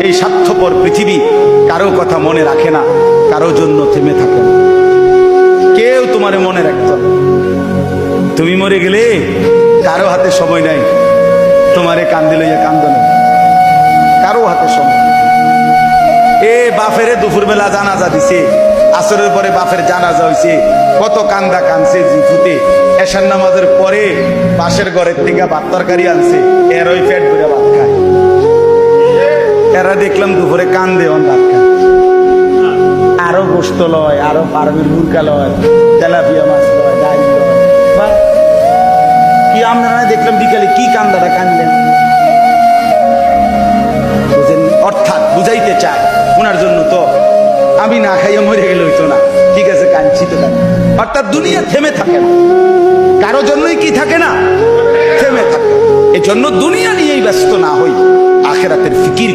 এই স্বার্থপর পৃথিবী কারো কথা মনে রাখে না, কারো জন্য থেমে থাকে না, কেউ তোমারে মনে রাখত না। তুমি মরে গেলে কারো হাতে সময় নাই তোমারে কান্দে লইয়া কান্দনে, কারো হাতে সময়। এ বাপেরে দুপুরবেলা জানাজা দিছে, আসরের পরে বাপের জানাজা হইছে, কত কান্দা কানছে জিফুতে। এশার নামাজের পরে পাশের ঘরের থেকে ভাত তরকারি আনছে, এর ওই পেট ভরে ভাত খায়। এরা দেখলাম দুপুরে কান্দে অন ভাত খায়, আরো গোস্ত লয়, আরো পারবির মুরগা লয়, তেলাপিয়া মাছ লয়, ডাইল লয়। কি আমরা দেখলাম বিকালে কি কান্দাটা কানলেন, বুঝেন? অর্থাৎ বুঝাইতে চায় ওনার জন্য তো আমি না খাইয়া মরে গেলে হইতো না, ঠিক আছে কাঁদছি তো কাঁদি। অর্থাৎ দুনিয়া থেমে থাকে না, কারো জন্যই কি থাকে না, থেমে থাকে। এজন্য দুনিয়া নিয়েই ব্যস্ত না হই, আখিরাতের ফিকির